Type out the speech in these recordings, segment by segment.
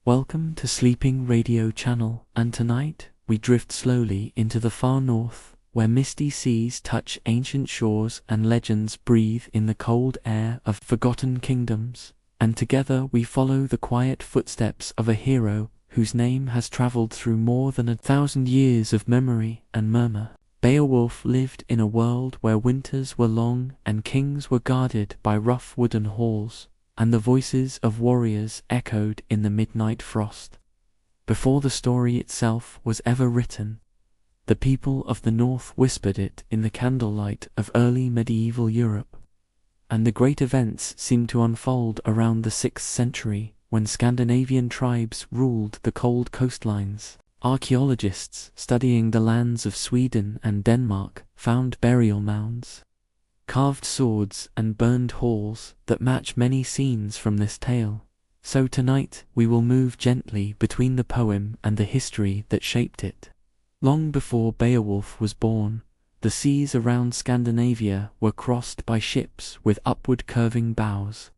Welcome to Sleeping Radio Channel, and tonight we drift slowly into the far north, where misty seas touch ancient shores and legends breathe in the cold air of forgotten kingdoms, and together we follow the quiet footsteps of a hero whose name has traveled through more than 1,000 years of memory and murmur. Beowulf lived in a world where winters were long and kings were guarded by rough wooden halls, and the voices of warriors echoed in the midnight frost. Before the story itself was ever written, the people of the north whispered it in the candlelight of early medieval Europe, and the great events seemed to unfold around the 6th century when Scandinavian tribes ruled the cold coastlines. Archaeologists studying the lands of Sweden and Denmark found burial mounds, carved swords and burned halls that match many scenes from this tale. So tonight we will move gently between the poem and the history that shaped it. Long before Beowulf was born, the seas around Scandinavia were crossed by ships with upward curving bows,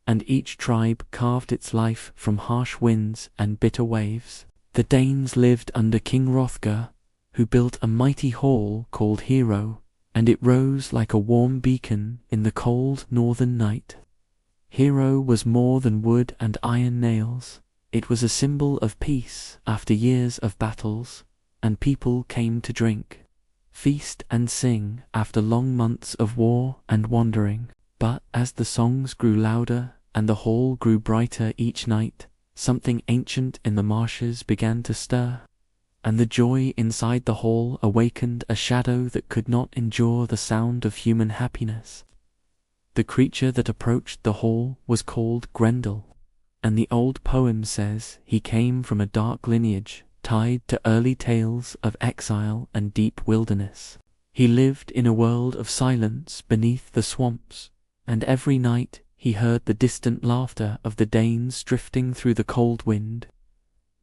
and each tribe carved its life from harsh winds and bitter waves. The Danes lived under King Hrothgar, who built a mighty hall called Hero, and it rose like a warm beacon in the cold northern night. Hero was more than wood and iron nails. It was a symbol of peace after years of battles, and people came to drink, feast and sing after long months of war and wandering. But as the songs grew louder and the hall grew brighter each night, something ancient in the marshes began to stir, and the joy inside the hall awakened a shadow that could not endure the sound of human happiness. The creature that approached the hall was called Grendel, and the old poem says he came from a dark lineage tied to early tales of exile and deep wilderness. He lived in a world of silence beneath the swamps, and every night he heard the distant laughter of the Danes drifting through the cold wind.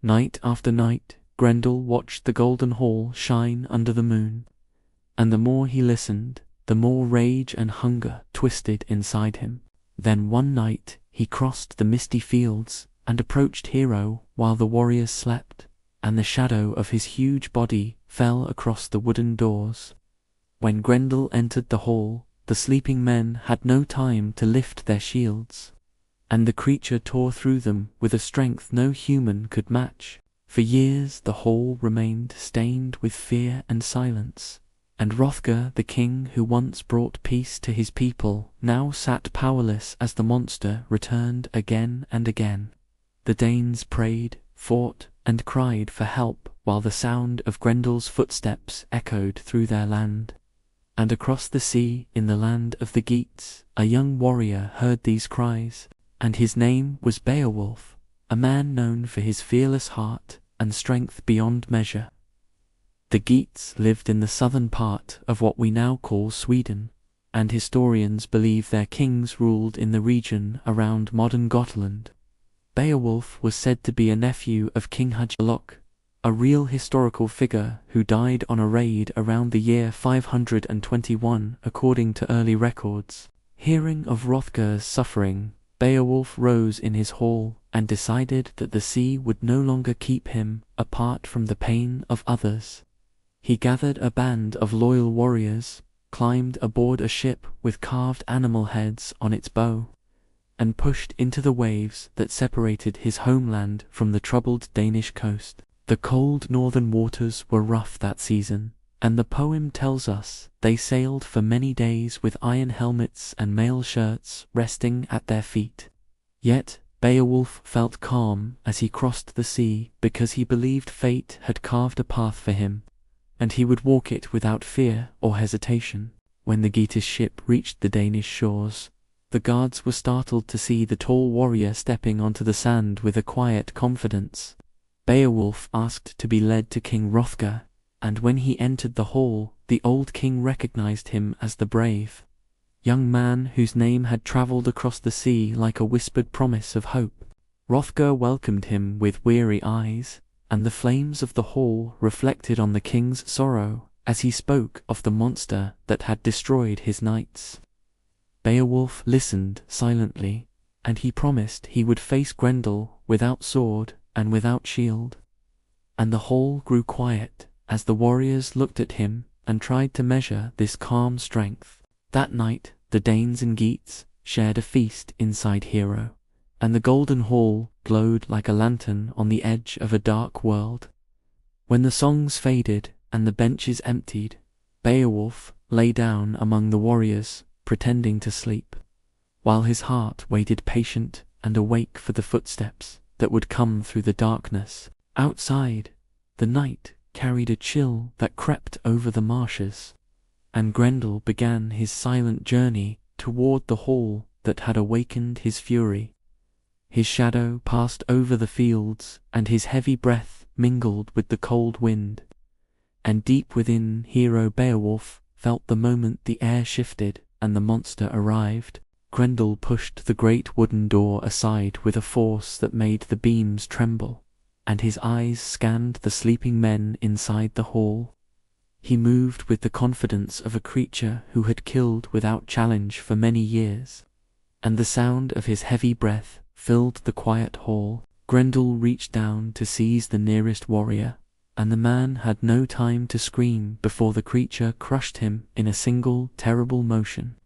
Night after night, Grendel watched the golden hall shine under the moon, and the more he listened, the more rage and hunger twisted inside him. Then one night he crossed the misty fields and approached Hero while the warriors slept, and the shadow of his huge body fell across the wooden doors. When Grendel entered the hall, the sleeping men had no time to lift their shields, and the creature tore through them with a strength no human could match. For years the hall remained stained with fear and silence, and Hrothgar, the king who once brought peace to his people, now sat powerless as the monster returned again and again. The Danes prayed, fought, and cried for help while the sound of Grendel's footsteps echoed through their land. And across the sea, in the land of the Geats, a young warrior heard these cries, and his name was Beowulf, a man known for his fearless heart and strength beyond measure. The Geats lived in the southern part of what we now call Sweden, and historians believe their kings ruled in the region around modern Gotland. Beowulf was said to be a nephew of King Hugolok, a real historical figure who died on a raid around the year 521 according to early records. Hearing of Hrothgar's suffering, Beowulf rose in his hall and decided that the sea would no longer keep him apart from the pain of others. He gathered a band of loyal warriors, climbed aboard a ship with carved animal heads on its bow, and pushed into the waves that separated his homeland from the troubled Danish coast. The cold northern waters were rough that season, and the poem tells us they sailed for many days with iron helmets and mail shirts resting at their feet. Yet Beowulf felt calm as he crossed the sea because he believed fate had carved a path for him, and he would walk it without fear or hesitation. When the Geatish ship reached the Danish shores, the guards were startled to see the tall warrior stepping onto the sand with a quiet confidence. Beowulf asked to be led to King Hrothgar, and when he entered the hall, the old king recognized him as the brave young man whose name had traveled across the sea like a whispered promise of hope. Hrothgar welcomed him with weary eyes, and the flames of the hall reflected on the king's sorrow as he spoke of the monster that had destroyed his knights. Beowulf listened silently, and he promised he would face Grendel without sword and without shield. And the hall grew quiet as the warriors looked at him and tried to measure this calm strength. That night, the Danes and Geats shared a feast inside Hero, and the golden hall glowed like a lantern on the edge of a dark world. When the songs faded and the benches emptied, Beowulf lay down among the warriors, pretending to sleep, while his heart waited patient and awake for the footsteps that would come through the darkness. Outside, the night carried a chill that crept over the marshes, and Grendel began his silent journey toward the hall that had awakened his fury. His shadow passed over the fields, and his heavy breath mingled with the cold wind. And deep within Hero Beowulf felt the moment the air shifted and the monster arrived. Grendel pushed the great wooden door aside with a force that made the beams tremble, and his eyes scanned the sleeping men inside the hall. He moved with the confidence of a creature who had killed without challenge for many years, and the sound of his heavy breath filled the quiet hall. Grendel reached down to seize the nearest warrior, and the man had no time to scream before the creature crushed him in a single terrible motion.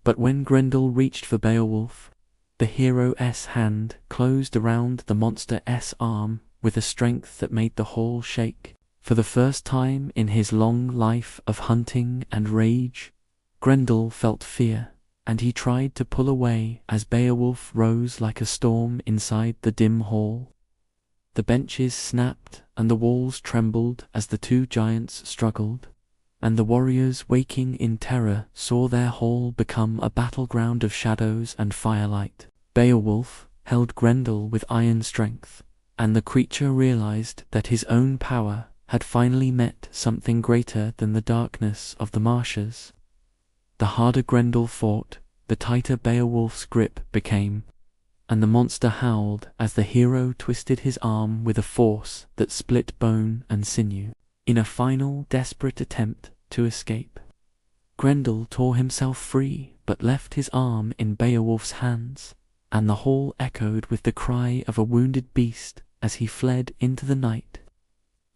But when Grendel reached for Beowulf, the hero's hand closed around the monster's arm with a strength that made the hall shake. For the first time in his long life of hunting and rage, Grendel felt fear, and he tried to pull away as Beowulf rose like a storm inside the dim hall. The benches snapped and the walls trembled as the two giants struggled, and the warriors waking in terror saw their hall become a battleground of shadows and firelight. Beowulf held Grendel with iron strength, and the creature realized that his own power had finally met something greater than the darkness of the marshes. The harder Grendel fought, the tighter Beowulf's grip became, and the monster howled as the hero twisted his arm with a force that split bone and sinew. In a final desperate attempt to escape, Grendel tore himself free but left his arm in Beowulf's hands, and the hall echoed with the cry of a wounded beast as he fled into the night.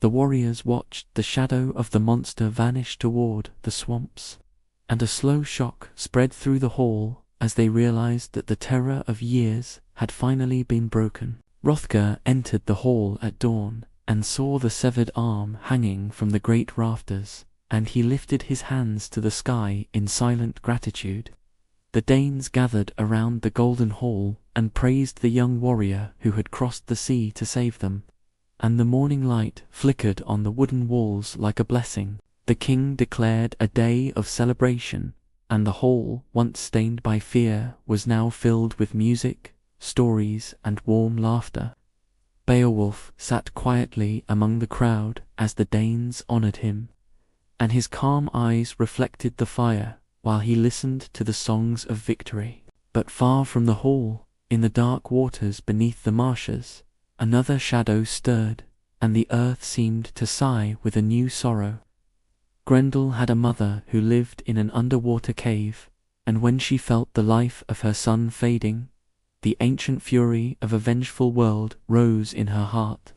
The warriors watched the shadow of the monster vanish toward the swamps, and a slow shock spread through the hall as they realized that the terror of years had finally been broken. Hrothgar entered the hall at dawn and saw the severed arm hanging from the great rafters, and he lifted his hands to the sky in silent gratitude. The Danes gathered around the golden hall and praised the young warrior who had crossed the sea to save them, and the morning light flickered on the wooden walls like a blessing. The king declared a day of celebration, and the hall, once stained by fear, was now filled with music, stories, and warm laughter. Beowulf sat quietly among the crowd as the Danes honored him, and his calm eyes reflected the fire while he listened to the songs of victory. But far from the hall, in the dark waters beneath the marshes, another shadow stirred, and the earth seemed to sigh with a new sorrow. Grendel had a mother who lived in an underwater cave, and when she felt the life of her son fading, the ancient fury of a vengeful world rose in her heart.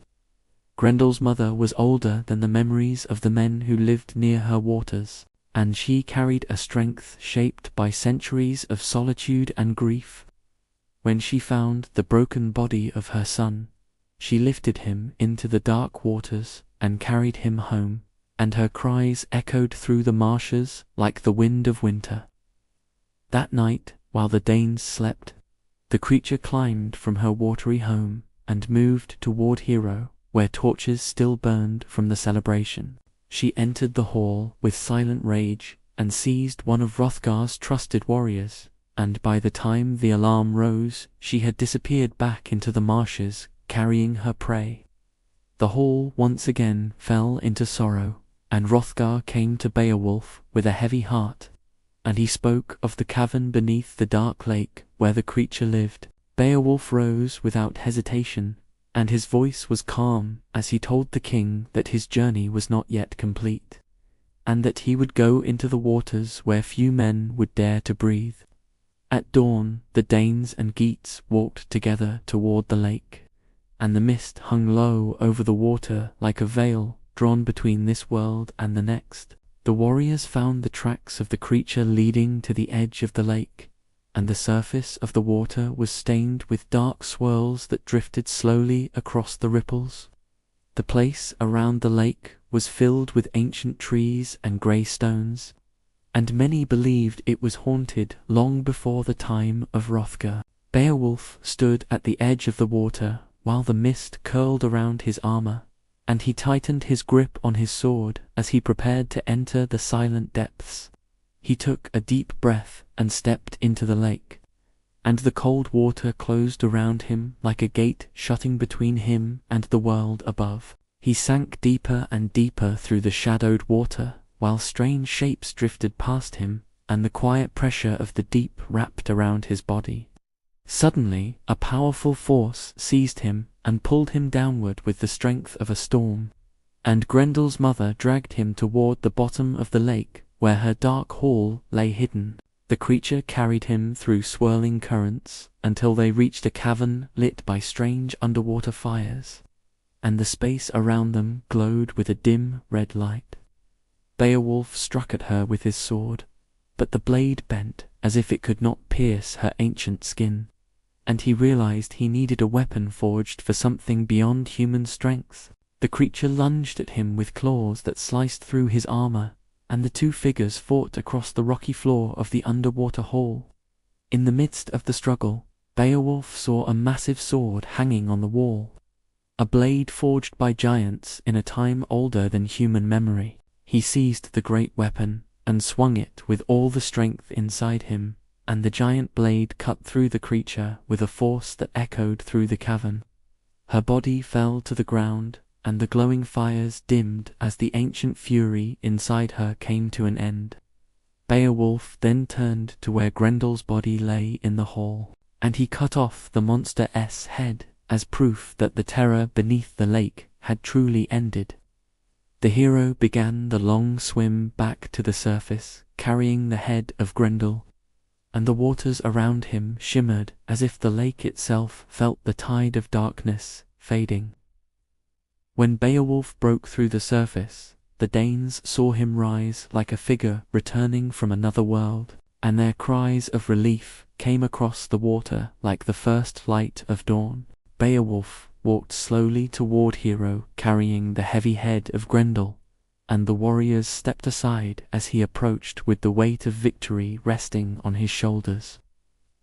Grendel's mother was older than the memories of the men who lived near her waters, and she carried a strength shaped by centuries of solitude and grief. When she found the broken body of her son, she lifted him into the dark waters and carried him home, and her cries echoed through the marshes like the wind of winter. That night, while the Danes slept, the creature climbed from her watery home and moved toward Hero, where torches still burned from the celebration. She entered the hall with silent rage and seized one of Hrothgar's trusted warriors, and by the time the alarm rose, she had disappeared back into the marshes, carrying her prey. The hall once again fell into sorrow, and Hrothgar came to Beowulf with a heavy heart, and he spoke of the cavern beneath the dark lake where the creature lived. Beowulf rose without hesitation, and his voice was calm as he told the king that his journey was not yet complete, and that he would go into the waters where few men would dare to breathe. At dawn, the Danes and Geats walked together toward the lake, and the mist hung low over the water like a veil drawn between this world and the next. The warriors found the tracks of the creature leading to the edge of the lake, and the surface of the water was stained with dark swirls that drifted slowly across the ripples. The place around the lake was filled with ancient trees and grey stones, and many believed it was haunted long before the time of Hrothgar. Beowulf stood at the edge of the water while the mist curled around his armor, and he tightened his grip on his sword as he prepared to enter the silent depths. He took a deep breath and stepped into the lake, and the cold water closed around him like a gate shutting between him and the world above. He sank deeper and deeper through the shadowed water, while strange shapes drifted past him, and the quiet pressure of the deep wrapped around his body. Suddenly, a powerful force seized him and pulled him downward with the strength of a storm, and Grendel's mother dragged him toward the bottom of the lake, where her dark hall lay hidden. The creature carried him through swirling currents until they reached a cavern lit by strange underwater fires, and the space around them glowed with a dim red light. Beowulf struck at her with his sword, but the blade bent as if it could not pierce her ancient skin, and he realized he needed a weapon forged for something beyond human strength. The creature lunged at him with claws that sliced through his armor, and the two figures fought across the rocky floor of the underwater hall. In the midst of the struggle, Beowulf saw a massive sword hanging on the wall, a blade forged by giants in a time older than human memory. He seized the great weapon and swung it with all the strength inside him, and the giant blade cut through the creature with a force that echoed through the cavern. Her body fell to the ground, and the glowing fires dimmed as the ancient fury inside her came to an end. Beowulf then turned to where Grendel's body lay in the hall, and he cut off the monster's head as proof that the terror beneath the lake had truly ended. The hero began the long swim back to the surface, carrying the head of Grendel, and the waters around him shimmered as if the lake itself felt the tide of darkness fading. When Beowulf broke through the surface, the Danes saw him rise like a figure returning from another world, and their cries of relief came across the water like the first light of dawn. Beowulf walked slowly toward Hero, carrying the heavy head of Grendel, and the warriors stepped aside as he approached with the weight of victory resting on his shoulders.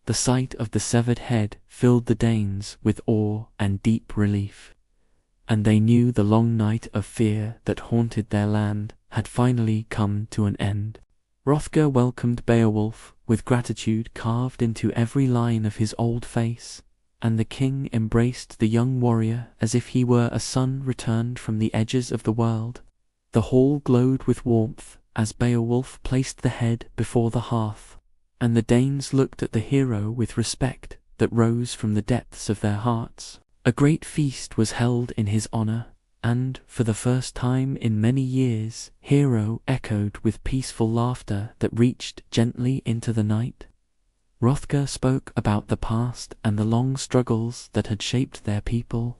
The sight of the severed head filled the Danes with awe and deep relief, and they knew the long night of fear that haunted their land had finally come to an end. Hrothgar welcomed Beowulf with gratitude carved into every line of his old face, and the king embraced the young warrior as if he were a son returned from the edges of the world. The hall glowed with warmth as Beowulf placed the head before the hearth, and the Danes looked at the hero with respect that rose from the depths of their hearts. A great feast was held in his honor, and, for the first time in many years, Hero echoed with peaceful laughter that reached gently into the night. Hrothgar spoke about the past and the long struggles that had shaped their people,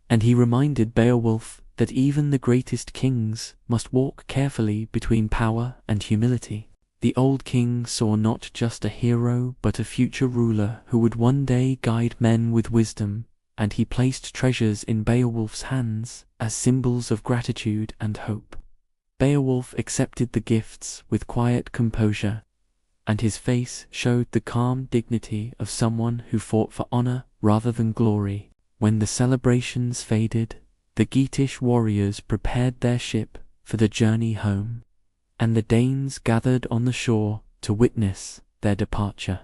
and he reminded Beowulf that even the greatest kings must walk carefully between power and humility. The old king saw not just a hero but a future ruler who would one day guide men with wisdom, and he placed treasures in Beowulf's hands as symbols of gratitude and hope. Beowulf accepted the gifts with quiet composure, and his face showed the calm dignity of someone who fought for honor rather than glory. When the celebrations faded, the Geatish warriors prepared their ship for the journey home, and the Danes gathered on the shore to witness their departure.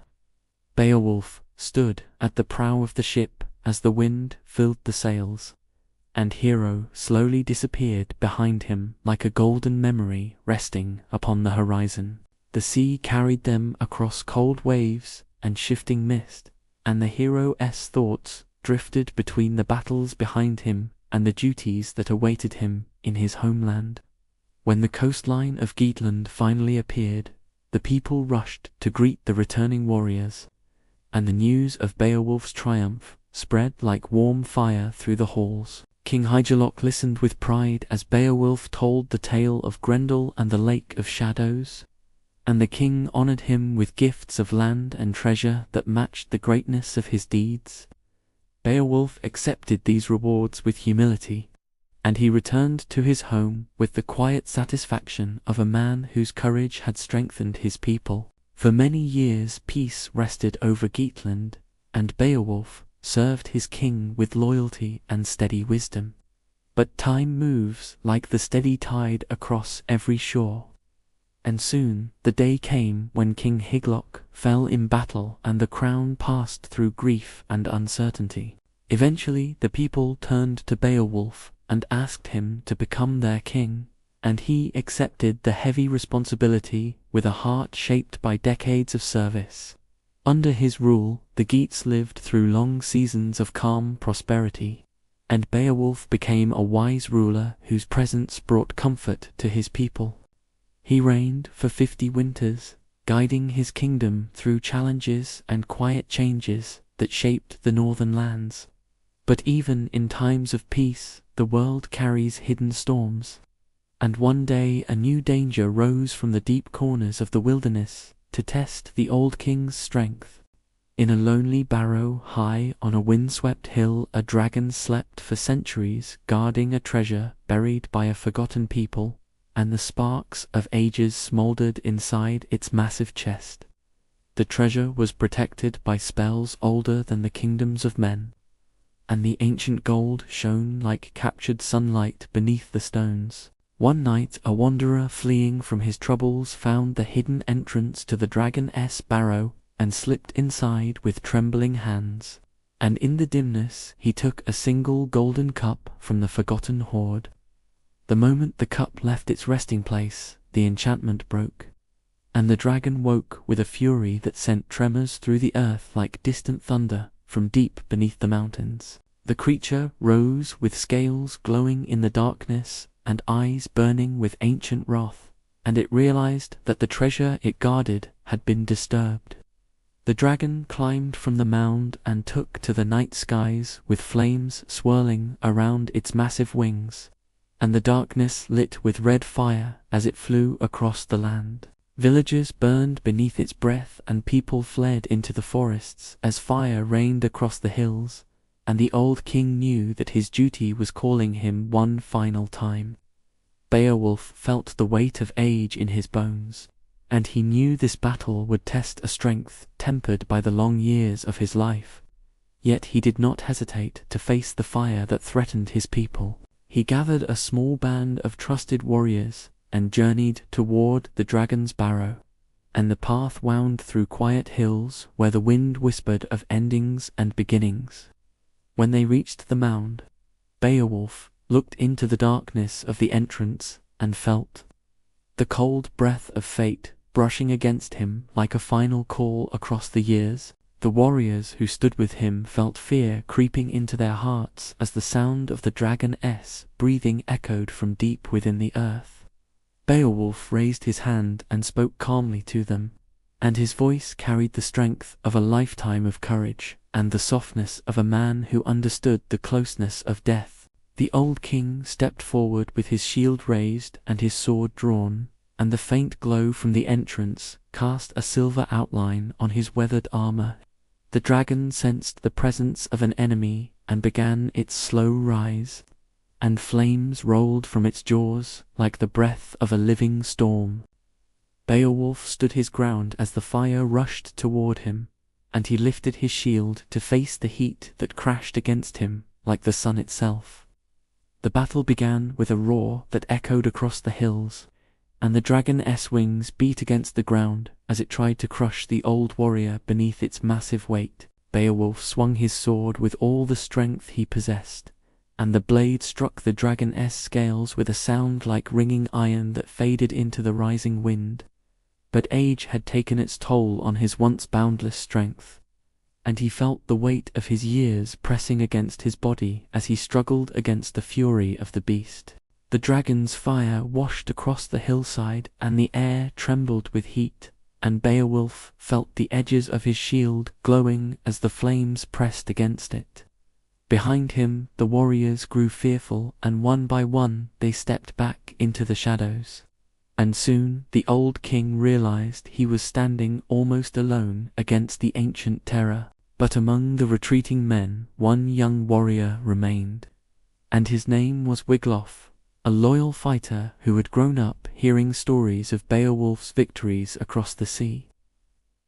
Beowulf stood at the prow of the ship as the wind filled the sails, and Hero slowly disappeared behind him like a golden memory resting upon the horizon. The sea carried them across cold waves and shifting mist, and the hero's thoughts drifted between the battles behind him and the duties that awaited him in his homeland. When the coastline of Geatland finally appeared, the people rushed to greet the returning warriors, and the news of Beowulf's triumph spread like warm fire through the halls. King Hygelac listened with pride as Beowulf told the tale of Grendel and the Lake of Shadows, and the king honored him with gifts of land and treasure that matched the greatness of his deeds. Beowulf accepted these rewards with humility, and he returned to his home with the quiet satisfaction of a man whose courage had strengthened his people. For many years peace rested over Geatland, and Beowulf served his king with loyalty and steady wisdom. But time moves like the steady tide across every shore, and soon the day came when King Hygelac fell in battle and the crown passed through grief and uncertainty. Eventually the people turned to Beowulf and asked him to become their king, and he accepted the heavy responsibility with a heart shaped by decades of service. Under his rule, the Geats lived through long seasons of calm prosperity, and Beowulf became a wise ruler whose presence brought comfort to his people. He reigned for 50 winters, guiding his kingdom through challenges and quiet changes that shaped the northern lands. But even in times of peace, the world carries hidden storms, and one day a new danger rose from the deep corners of the wilderness to test the old king's strength. In a lonely barrow high on a windswept hill, a dragon slept for centuries, guarding a treasure buried by a forgotten people, and the sparks of ages smoldered inside its massive chest. The treasure was protected by spells older than the kingdoms of men, and the ancient gold shone like captured sunlight beneath the stones. One night a wanderer fleeing from his troubles found the hidden entrance to the dragon's barrow and slipped inside with trembling hands. And in the dimness he took a single golden cup from the forgotten hoard. The moment the cup left its resting place, the enchantment broke, and the dragon woke with a fury that sent tremors through the earth like distant thunder from deep beneath the mountains. The creature rose with scales glowing in the darkness and eyes burning with ancient wrath, and it realized that the treasure it guarded had been disturbed. The dragon climbed from the mound and took to the night skies with flames swirling around its massive wings, and the darkness lit with red fire as it flew across the land. Villages burned beneath its breath and people fled into the forests as fire rained across the hills, and the old king knew that his duty was calling him one final time. Beowulf felt the weight of age in his bones, and he knew this battle would test a strength tempered by the long years of his life. Yet he did not hesitate to face the fire that threatened his people. He gathered a small band of trusted warriors and journeyed toward the dragon's barrow, and the path wound through quiet hills where the wind whispered of endings and beginnings. When they reached the mound, Beowulf looked into the darkness of the entrance and felt the cold breath of fate brushing against him like a final call across the years. The warriors who stood with him felt fear creeping into their hearts as the sound of the dragon's breathing echoed from deep within the earth. Beowulf raised his hand and spoke calmly to them, and his voice carried the strength of a lifetime of courage and the softness of a man who understood the closeness of death. The old king stepped forward with his shield raised and his sword drawn, and the faint glow from the entrance cast a silver outline on his weathered armor. The dragon sensed the presence of an enemy and began its slow rise, and flames rolled from its jaws like the breath of a living storm. Beowulf stood his ground as the fire rushed toward him, and he lifted his shield to face the heat that crashed against him like the sun itself. The battle began with a roar that echoed across the hills, and the dragon's wings beat against the ground as it tried to crush the old warrior beneath its massive weight. Beowulf swung his sword with all the strength he possessed, and the blade struck the dragon's scales with a sound like ringing iron that faded into the rising wind. But age had taken its toll on his once boundless strength, and he felt the weight of his years pressing against his body as he struggled against the fury of the beast. The dragon's fire washed across the hillside, and the air trembled with heat, and Beowulf felt the edges of his shield glowing as the flames pressed against it. Behind him the warriors grew fearful, and one by one they stepped back into the shadows. And soon the old king realized he was standing almost alone against the ancient terror. But among the retreating men, one young warrior remained, and his name was Wiglaf, a loyal fighter who had grown up hearing stories of Beowulf's victories across the sea.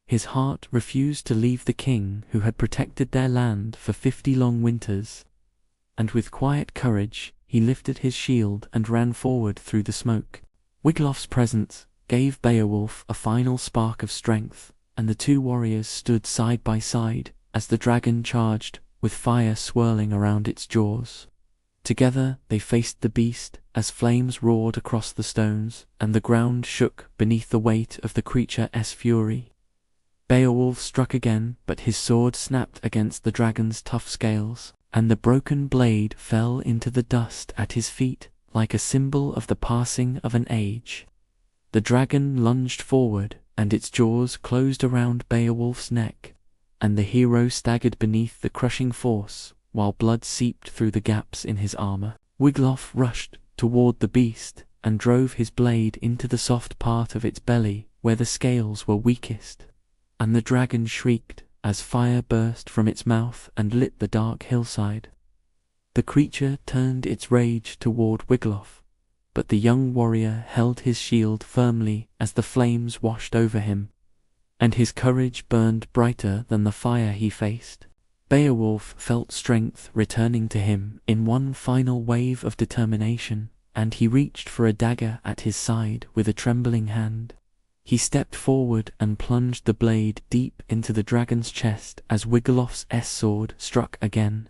His heart refused to leave the king who had protected their land for 50 long winters, and with quiet courage he lifted his shield and ran forward through the smoke. Wiglaf's presence gave Beowulf a final spark of strength, and the two warriors stood side by side as the dragon charged, with fire swirling around its jaws. Together they faced the beast as flames roared across the stones, and the ground shook beneath the weight of the creature's fury. Beowulf struck again, but his sword snapped against the dragon's tough scales, and the broken blade fell into the dust at his feet, like a symbol of the passing of an age. The dragon lunged forward, and its jaws closed around Beowulf's neck, and the hero staggered beneath the crushing force, while blood seeped through the gaps in his armor. Wiglaf rushed toward the beast, and drove his blade into the soft part of its belly, where the scales were weakest. And the dragon shrieked, as fire burst from its mouth and lit the dark hillside. The creature turned its rage toward Wiglaf, but the young warrior held his shield firmly as the flames washed over him, and his courage burned brighter than the fire he faced. Beowulf felt strength returning to him in one final wave of determination, and he reached for a dagger at his side with a trembling hand. He stepped forward and plunged the blade deep into the dragon's chest as Wiglaf's sword struck again,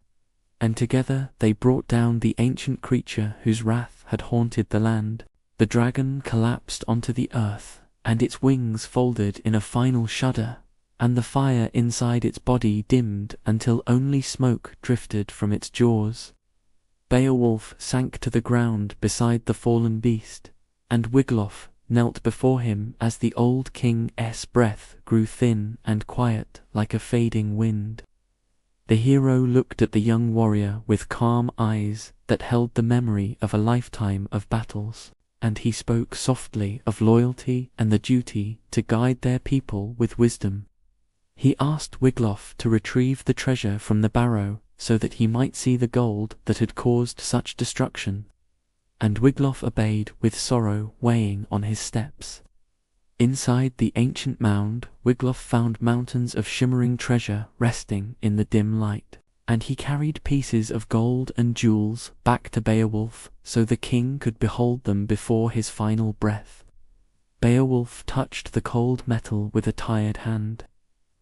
and together they brought down the ancient creature whose wrath had haunted the land. The dragon collapsed onto the earth, and its wings folded in a final shudder, and the fire inside its body dimmed until only smoke drifted from its jaws. Beowulf sank to the ground beside the fallen beast, and Wiglaf knelt before him as the old king's breath grew thin and quiet like a fading wind. The hero looked at the young warrior with calm eyes that held the memory of a lifetime of battles, and he spoke softly of loyalty and the duty to guide their people with wisdom. He asked Wiglaf to retrieve the treasure from the barrow so that he might see the gold that had caused such destruction, and Wiglaf obeyed with sorrow weighing on his steps. Inside the ancient mound, Wiglaf found mountains of shimmering treasure resting in the dim light, and he carried pieces of gold and jewels back to Beowulf so the king could behold them before his final breath. Beowulf touched the cold metal with a tired hand,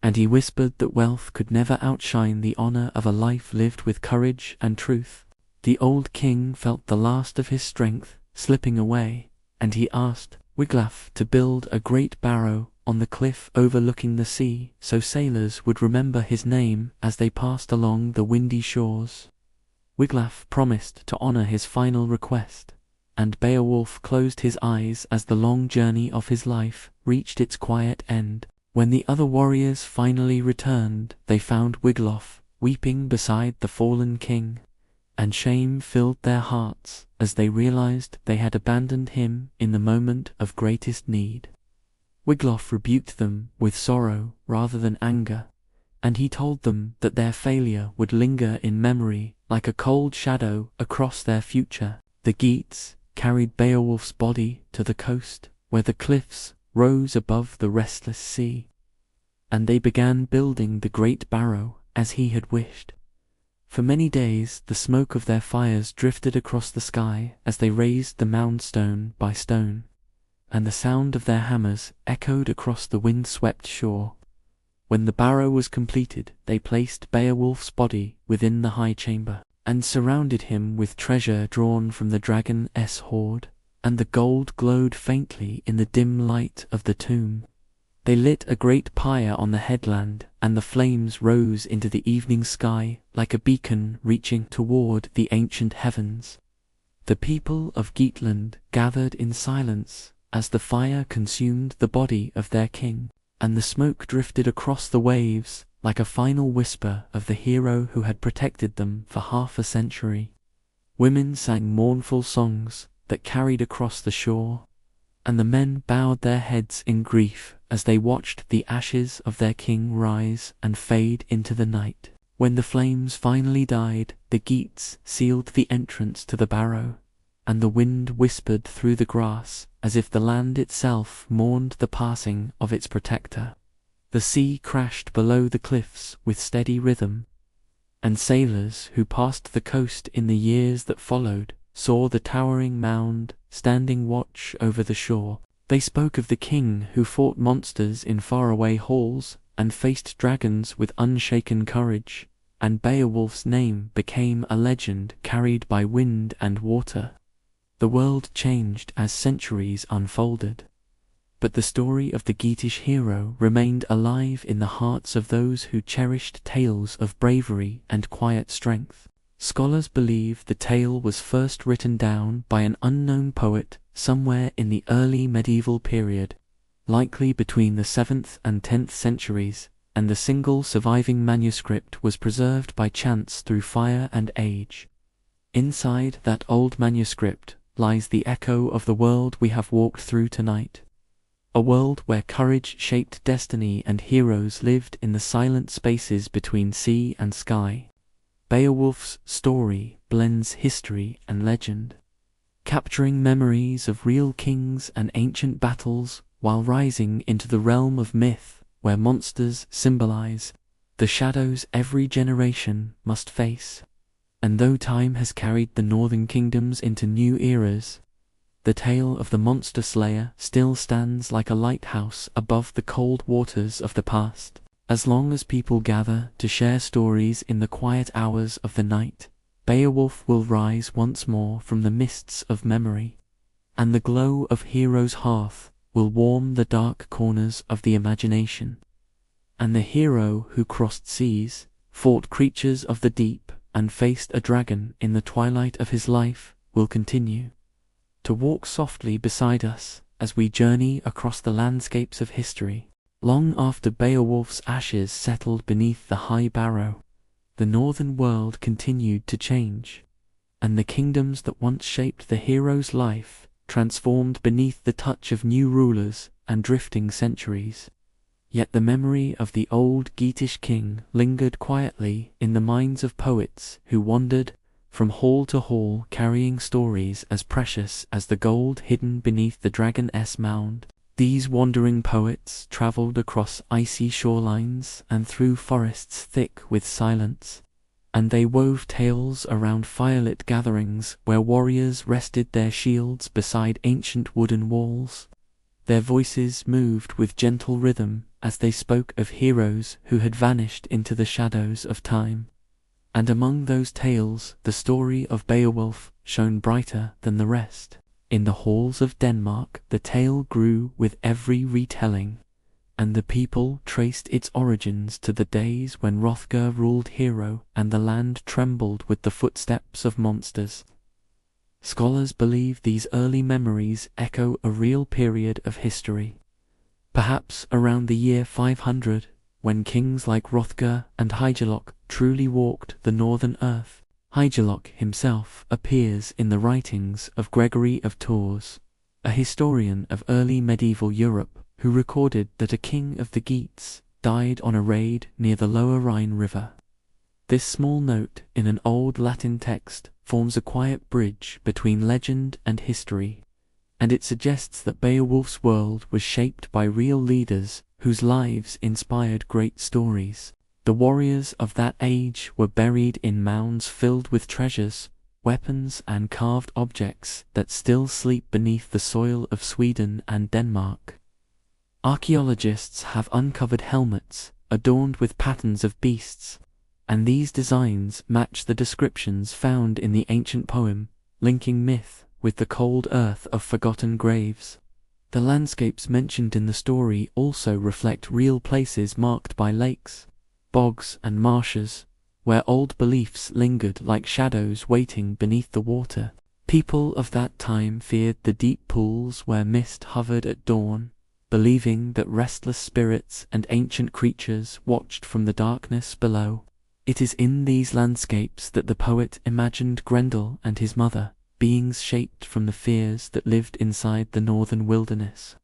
and he whispered that wealth could never outshine the honor of a life lived with courage and truth. The old king felt the last of his strength slipping away, and he asked Wiglaf to build a great barrow on the cliff overlooking the sea so sailors would remember his name as they passed along the windy shores. Wiglaf promised to honor his final request, and Beowulf closed his eyes as the long journey of his life reached its quiet end. When the other warriors finally returned, they found Wiglaf weeping beside the fallen king, and shame filled their hearts as they realized they had abandoned him in the moment of greatest need. Wiglaf rebuked them with sorrow rather than anger, and he told them that their failure would linger in memory like a cold shadow across their future. The Geats carried Beowulf's body to the coast, where the cliffs rose above the restless sea, and they began building the great barrow as he had wished. For many days the smoke of their fires drifted across the sky as they raised the mound stone by stone, and the sound of their hammers echoed across the wind-swept shore. When the barrow was completed, they placed Beowulf's body within the high chamber, and surrounded him with treasure drawn from the dragon's hoard, and the gold glowed faintly in the dim light of the tomb. They lit a great pyre on the headland, and the flames rose into the evening sky like a beacon reaching toward the ancient heavens. The people of Geatland gathered in silence as the fire consumed the body of their king, and the smoke drifted across the waves like a final whisper of the hero who had protected them for half a century. Women sang mournful songs that carried across the shore, and the men bowed their heads in grief as they watched the ashes of their king rise and fade into the night. When the flames finally died, the Geats sealed the entrance to the barrow, and the wind whispered through the grass as if the land itself mourned the passing of its protector. The sea crashed below the cliffs with steady rhythm, and sailors who passed the coast in the years that followed saw the towering mound standing watch over the shore. They spoke of the king who fought monsters in faraway halls and faced dragons with unshaken courage, and Beowulf's name became a legend carried by wind and water. The world changed as centuries unfolded, but the story of the Geatish hero remained alive in the hearts of those who cherished tales of bravery and quiet strength. Scholars believe the tale was first written down by an unknown poet somewhere in the early medieval period, likely between the 7th and 10th centuries, and the single surviving manuscript was preserved by chance through fire and age. Inside that old manuscript lies the echo of the world we have walked through tonight. A world where courage shaped destiny and heroes lived in the silent spaces between sea and sky. Beowulf's story blends history and legend, capturing memories of real kings and ancient battles while rising into the realm of myth where monsters symbolize the shadows every generation must face. And though time has carried the northern kingdoms into new eras, the tale of the monster slayer still stands like a lighthouse above the cold waters of the past. As long as people gather to share stories in the quiet hours of the night, Beowulf will rise once more from the mists of memory, and the glow of hero's hearth will warm the dark corners of the imagination. And the hero who crossed seas, fought creatures of the deep, and faced a dragon in the twilight of his life will continue to walk softly beside us as we journey across the landscapes of history. Long after Beowulf's ashes settled beneath the high barrow, the northern world continued to change, and the kingdoms that once shaped the hero's life transformed beneath the touch of new rulers and drifting centuries. Yet the memory of the old Geatish king lingered quietly in the minds of poets who wandered from hall to hall carrying stories as precious as the gold hidden beneath the dragon's mound. These wandering poets travelled across icy shorelines and through forests thick with silence, and they wove tales around firelit gatherings where warriors rested their shields beside ancient wooden walls. Their voices moved with gentle rhythm as they spoke of heroes who had vanished into the shadows of time. And among those tales, the story of Beowulf shone brighter than the rest. In the halls of Denmark, the tale grew with every retelling, and the people traced its origins to the days when Hrothgar ruled hero and the land trembled with the footsteps of monsters. Scholars believe these early memories echo a real period of history, perhaps around the year 500, when kings like Hrothgar and Hygelok truly walked the northern earth. Hygelok himself appears in the writings of Gregory of Tours, a historian of early medieval Europe, who recorded that a king of the Geats died on a raid near the lower Rhine River. This small note in an old Latin text forms a quiet bridge between legend and history, and it suggests that Beowulf's world was shaped by real leaders whose lives inspired great stories. The warriors of that age were buried in mounds filled with treasures, weapons, and carved objects that still sleep beneath the soil of Sweden and Denmark. Archaeologists have uncovered helmets adorned with patterns of beasts, and these designs match the descriptions found in the ancient poem, linking myth with the cold earth of forgotten graves. The landscapes mentioned in the story also reflect real places marked by lakes, bogs, and marshes, where old beliefs lingered like shadows waiting beneath the water. People of that time feared the deep pools where mist hovered at dawn, believing that restless spirits and ancient creatures watched from the darkness below. It is in these landscapes that the poet imagined Grendel and his mother, beings shaped from the fears that lived inside the northern wilderness.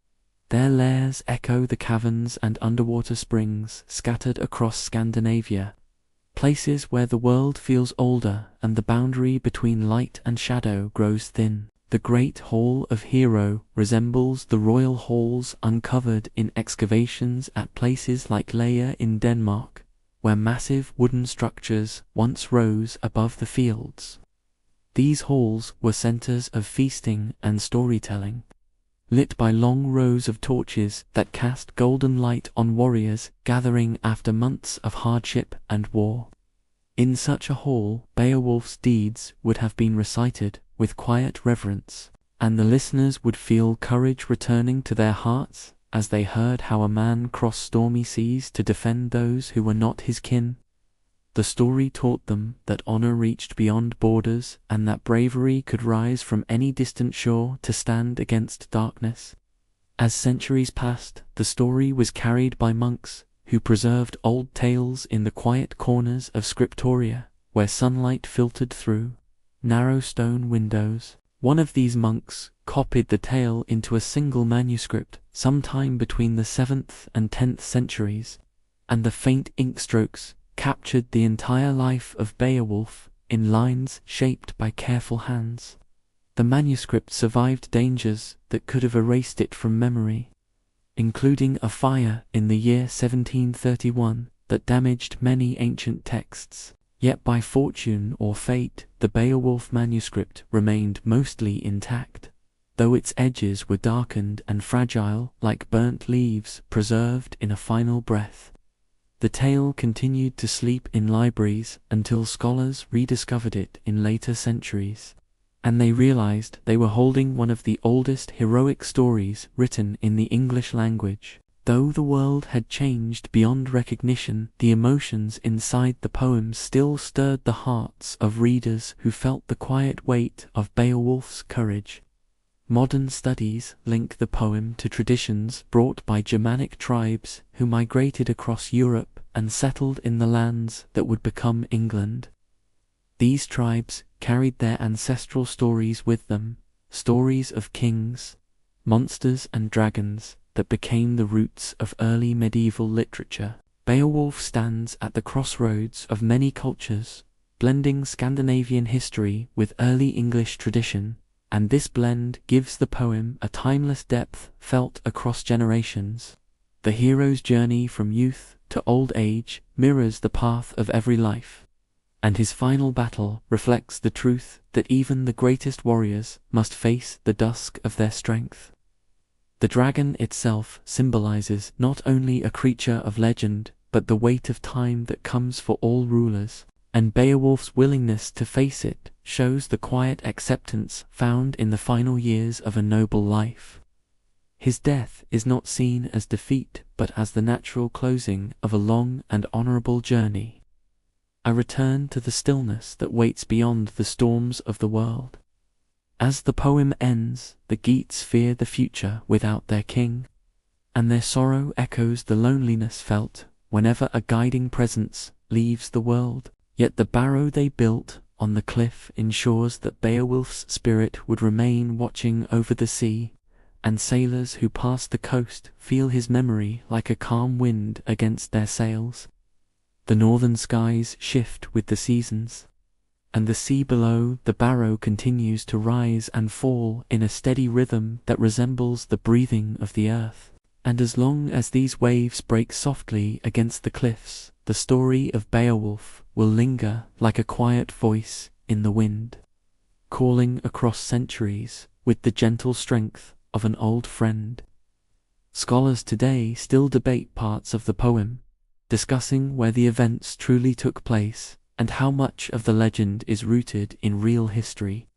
Their lairs echo the caverns and underwater springs scattered across Scandinavia, places where the world feels older and the boundary between light and shadow grows thin. The Great Hall of Hero resembles the royal halls uncovered in excavations at places like Lejre in Denmark, where massive wooden structures once rose above the fields. These halls were centers of feasting and storytelling, lit by long rows of torches that cast golden light on warriors gathering after months of hardship and war. In such a hall, Beowulf's deeds would have been recited with quiet reverence, and the listeners would feel courage returning to their hearts as they heard how a man crossed stormy seas to defend those who were not his kin. The story taught them that honor reached beyond borders and that bravery could rise from any distant shore to stand against darkness. As centuries passed, the story was carried by monks who preserved old tales in the quiet corners of scriptoria, where sunlight filtered through narrow stone windows. One of these monks copied the tale into a single manuscript sometime between the 7th and 10th centuries, and the faint ink strokes captured the entire life of Beowulf in lines shaped by careful hands. The manuscript survived dangers that could have erased it from memory, including a fire in the year 1731 that damaged many ancient texts. Yet by fortune or fate, the Beowulf manuscript remained mostly intact, though its edges were darkened and fragile like burnt leaves preserved in a final breath. The tale continued to sleep in libraries until scholars rediscovered it in later centuries, and they realized they were holding one of the oldest heroic stories written in the English language. Though the world had changed beyond recognition, the emotions inside the poems still stirred the hearts of readers who felt the quiet weight of Beowulf's courage. Modern studies link the poem to traditions brought by Germanic tribes who migrated across Europe and settled in the lands that would become England. These tribes carried their ancestral stories with them, stories of kings, monsters and dragons that became the roots of early medieval literature. Beowulf stands at the crossroads of many cultures, blending Scandinavian history with early English tradition, and this blend gives the poem a timeless depth felt across generations. The hero's journey from youth to old age mirrors the path of every life, and his final battle reflects the truth that even the greatest warriors must face the dusk of their strength. The dragon itself symbolizes not only a creature of legend, but the weight of time that comes for all rulers, and Beowulf's willingness to face it shows the quiet acceptance found in the final years of a noble life. His death is not seen as defeat, but as the natural closing of a long and honorable journey, a return to the stillness that waits beyond the storms of the world. As the poem ends, the Geats fear the future without their king, and their sorrow echoes the loneliness felt whenever a guiding presence leaves the world. Yet the barrow they built on the cliff ensures that Beowulf's spirit would remain watching over the sea, and sailors who pass the coast feel his memory like a calm wind against their sails. The northern skies shift with the seasons, and the sea below the barrow continues to rise and fall in a steady rhythm that resembles the breathing of the earth. And as long as these waves break softly against the cliffs, the story of Beowulf will linger like a quiet voice in the wind, calling across centuries with the gentle strength of an old friend. Scholars today still debate parts of the poem, discussing where the events truly took place and how much of the legend is rooted in real history.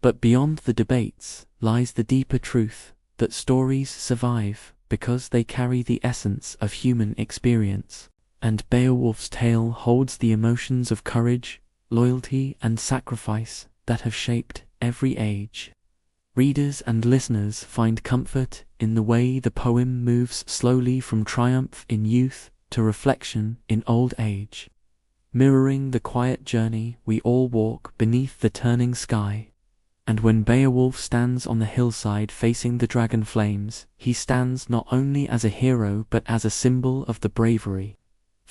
But beyond the debates lies the deeper truth that stories survive because they carry the essence of human experience, and Beowulf's tale holds the emotions of courage, loyalty, and sacrifice that have shaped every age. Readers and listeners find comfort in the way the poem moves slowly from triumph in youth to reflection in old age, mirroring the quiet journey we all walk beneath the turning sky. And when Beowulf stands on the hillside facing the dragon flames, he stands not only as a hero but as a symbol of the bravery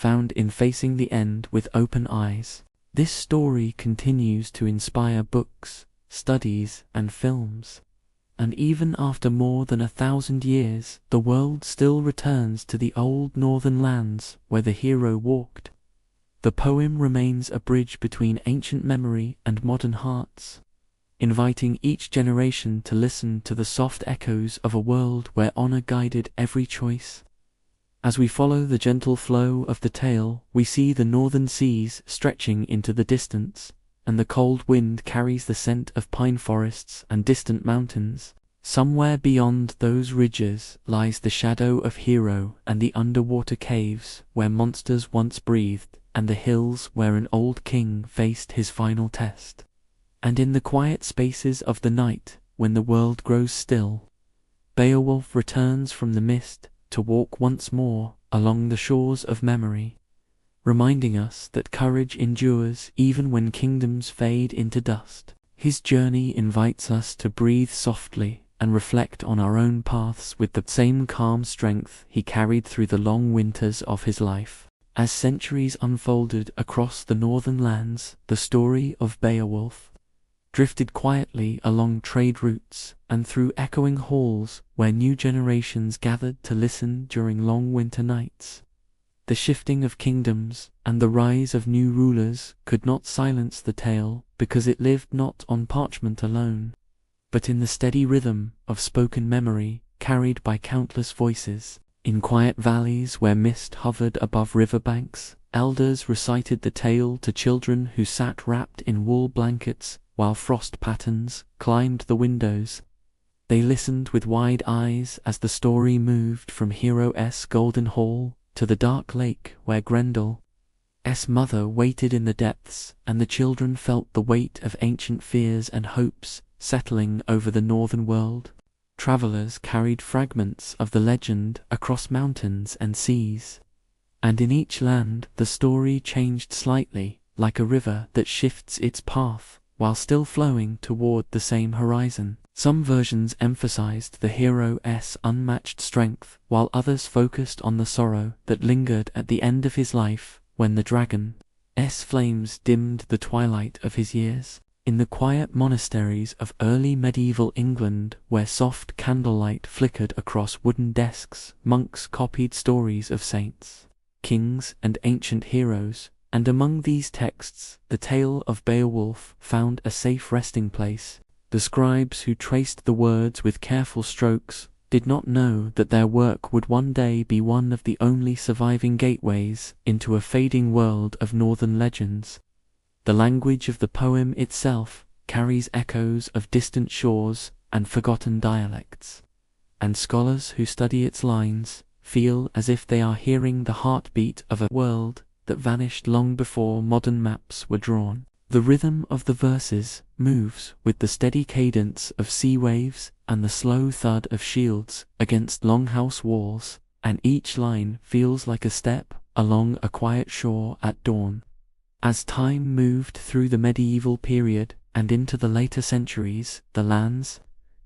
found in facing the end with open eyes. This story continues to inspire books, studies, and films. And even after more than 1,000 years, the world still returns to the old northern lands where the hero walked. The poem remains a bridge between ancient memory and modern hearts, inviting each generation to listen to the soft echoes of a world where honor guided every choice. As we follow the gentle flow of the tale, we see the northern seas stretching into the distance, and the cold wind carries the scent of pine forests and distant mountains. Somewhere beyond those ridges lies the shadow of Hero and the underwater caves where monsters once breathed, and the hills where an old king faced his final test. And in the quiet spaces of the night, when the world grows still, Beowulf returns from the mist to walk once more along the shores of memory, reminding us that courage endures even when kingdoms fade into dust. His journey invites us to breathe softly and reflect on our own paths with the same calm strength he carried through the long winters of his life. As centuries unfolded across the northern lands, the story of Beowulf drifted quietly along trade routes and through echoing halls where new generations gathered to listen during long winter nights. The shifting of kingdoms and the rise of new rulers could not silence the tale because it lived not on parchment alone, but in the steady rhythm of spoken memory carried by countless voices. In quiet valleys where mist hovered above riverbanks, elders recited the tale to children who sat wrapped in wool blankets while frost patterns climbed the windows. They listened with wide eyes as the story moved from Hero's golden hall to the dark lake where Grendel's mother waited in the depths, and the children felt the weight of ancient fears and hopes settling over the northern world. Travelers carried fragments of the legend across mountains and seas, and in each land the story changed slightly, like a river that shifts its path while still flowing toward the same horizon. Some versions emphasized the hero's unmatched strength, while others focused on the sorrow that lingered at the end of his life when the dragon's flames dimmed the twilight of his years. In the quiet monasteries of early medieval England, where soft candlelight flickered across wooden desks, monks copied stories of saints, kings, and ancient heroes, and among these texts, the tale of Beowulf found a safe resting place. The scribes who traced the words with careful strokes did not know that their work would one day be one of the only surviving gateways into a fading world of northern legends. The language of the poem itself carries echoes of distant shores and forgotten dialects, and scholars who study its lines feel as if they are hearing the heartbeat of a world that vanished long before modern maps were drawn. The rhythm of the verses moves with the steady cadence of sea waves and the slow thud of shields against longhouse walls, and each line feels like a step along a quiet shore at dawn. As time moved through the medieval period and into the later centuries, the lands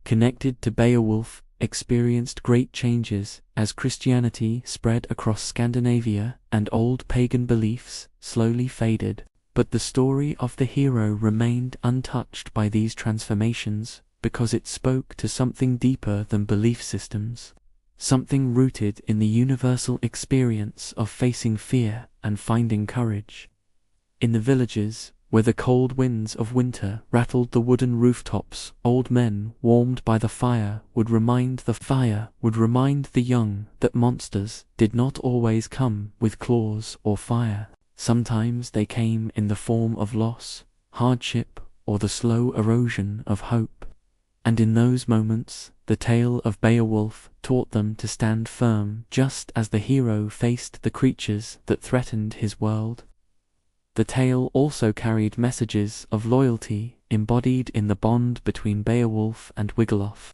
connected to Beowulf experienced great changes as Christianity spread across Scandinavia and old pagan beliefs slowly faded. But the story of the hero remained untouched by these transformations because it spoke to something deeper than belief systems, something rooted in the universal experience of facing fear and finding courage. In the villages, where the cold winds of winter rattled the wooden rooftops, old men warmed by the fire would remind the young that monsters did not always come with claws or fire. Sometimes they came in the form of loss, hardship, or the slow erosion of hope. And in those moments, the tale of Beowulf taught them to stand firm just as the hero faced the creatures that threatened his world. The tale also carried messages of loyalty embodied in the bond between Beowulf and Wiglaf,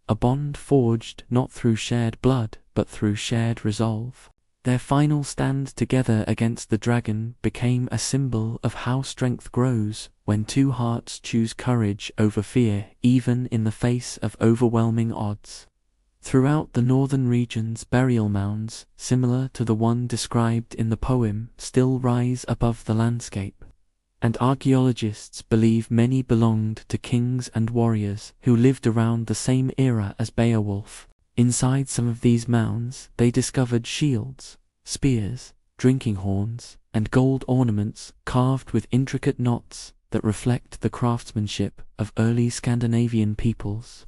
a bond forged not through shared blood but through shared resolve. Their final stand together against the dragon became a symbol of how strength grows when two hearts choose courage over fear, even in the face of overwhelming odds. Throughout the northern regions, burial mounds, similar to the one described in the poem, still rise above the landscape, and archaeologists believe many belonged to kings and warriors who lived around the same era as Beowulf. Inside some of these mounds, they discovered shields, spears, drinking horns, and gold ornaments carved with intricate knots that reflect the craftsmanship of early Scandinavian peoples.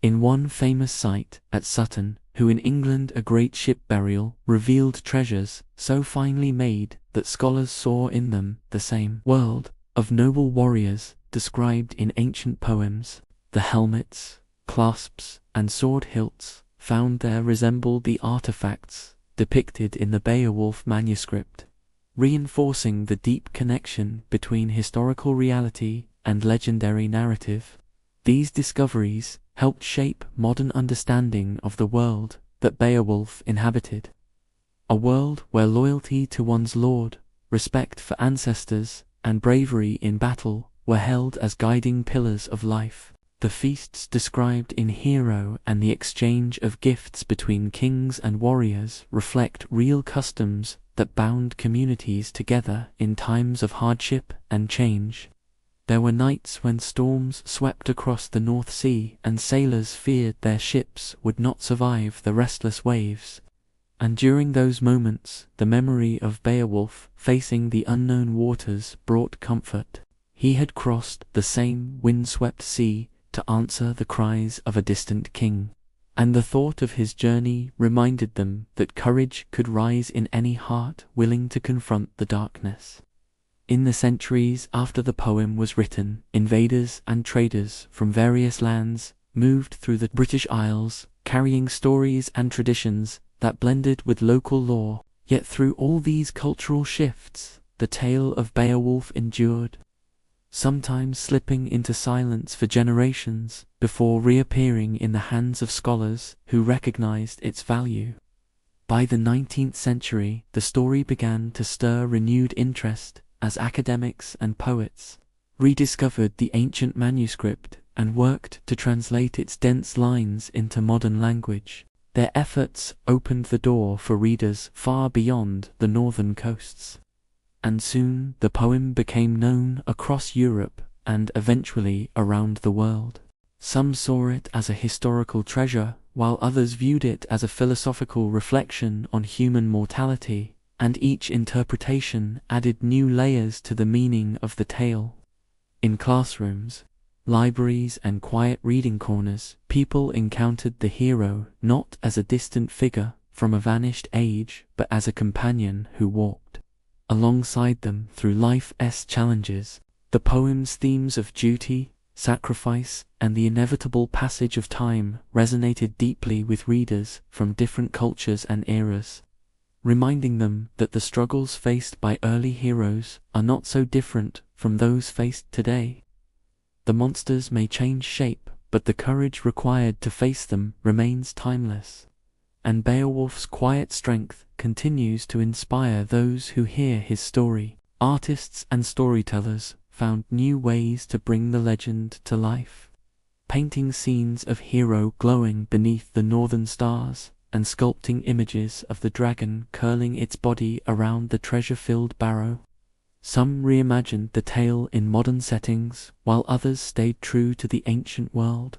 In one famous site at Sutton, in England, a great ship burial revealed treasures so finely made that scholars saw in them the same world of noble warriors described in ancient poems. The helmets, clasps, and sword hilts found there resembled the artifacts depicted in the Beowulf manuscript, reinforcing the deep connection between historical reality and legendary narrative. These discoveries helped shape modern understanding of the world that Beowulf inhabited, a world where loyalty to one's lord, respect for ancestors, and bravery in battle were held as guiding pillars of life. The feasts described in Hero and the exchange of gifts between kings and warriors reflect real customs that bound communities together in times of hardship and change. There were nights when storms swept across the North Sea and sailors feared their ships would not survive the restless waves. And during those moments, the memory of Beowulf facing the unknown waters brought comfort. He had crossed the same windswept sea to answer the cries of a distant king, and the thought of his journey reminded them that courage could rise in any heart willing to confront the darkness. In the centuries after the poem was written, invaders and traders from various lands moved through the British Isles, carrying stories and traditions that blended with local lore. Yet through all these cultural shifts, the tale of Beowulf endured, sometimes slipping into silence for generations before reappearing in the hands of scholars who recognized its value. By the 19th century, the story began to stir renewed interest as academics and poets rediscovered the ancient manuscript and worked to translate its dense lines into modern language. Their efforts opened the door for readers far beyond the northern coasts, and soon the poem became known across Europe and eventually around the world. Some saw it as a historical treasure, while others viewed it as a philosophical reflection on human mortality, and each interpretation added new layers to the meaning of the tale. In classrooms, libraries, and quiet reading corners, people encountered the hero not as a distant figure from a vanished age, but as a companion who walked alongside them through life's challenges. The poem's themes of duty, sacrifice, and the inevitable passage of time resonated deeply with readers from different cultures and eras, reminding them that the struggles faced by early heroes are not so different from those faced today. The monsters may change shape, but the courage required to face them remains timeless. And Beowulf's quiet strength continues to inspire those who hear his story. Artists and storytellers found new ways to bring the legend to life, painting scenes of hero glowing beneath the northern stars, and sculpting images of the dragon curling its body around the treasure-filled barrow. Some reimagined the tale in modern settings, while others stayed true to the ancient world,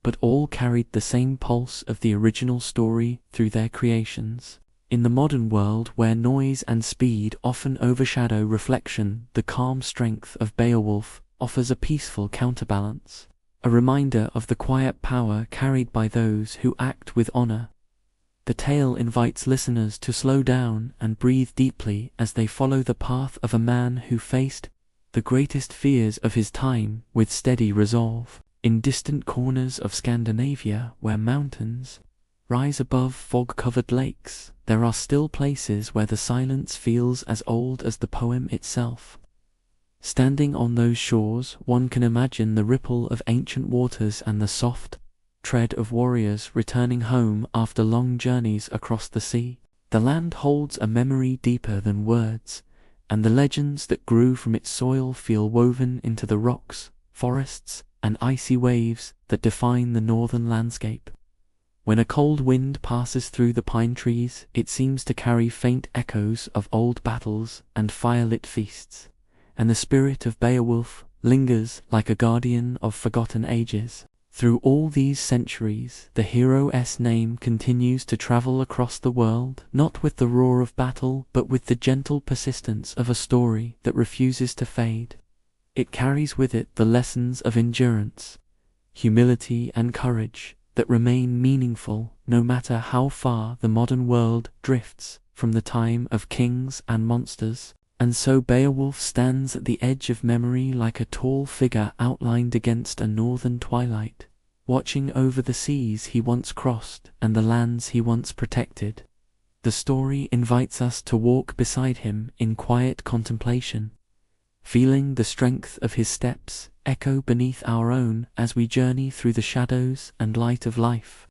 but all carried the same pulse of the original story through their creations. In the modern world, where noise and speed often overshadow reflection, the calm strength of Beowulf offers a peaceful counterbalance, a reminder of the quiet power carried by those who act with honor. The tale invites listeners to slow down and breathe deeply as they follow the path of a man who faced the greatest fears of his time with steady resolve. In distant corners of Scandinavia, where mountains, rise above fog-covered lakes, there are still places where the silence feels as old as the poem itself. Standing on those shores, one can imagine the ripple of ancient waters and the soft tread of warriors returning home after long journeys across the sea. The land holds a memory deeper than words, and the legends that grew from its soil feel woven into the rocks, forests, and icy waves that define the northern landscape. When a cold wind passes through the pine trees, it seems to carry faint echoes of old battles and firelit feasts, and the spirit of Beowulf lingers like a guardian of forgotten ages. Through all these centuries, the hero's name continues to travel across the world, not with the roar of battle, but with the gentle persistence of a story that refuses to fade. It carries with it the lessons of endurance, humility, and courage that remain meaningful no matter how far the modern world drifts from the time of kings and monsters. And so Beowulf stands at the edge of memory like a tall figure outlined against a northern twilight, watching over the seas he once crossed and the lands he once protected. The story invites us to walk beside him in quiet contemplation, feeling the strength of his steps echo beneath our own as we journey through the shadows and light of life.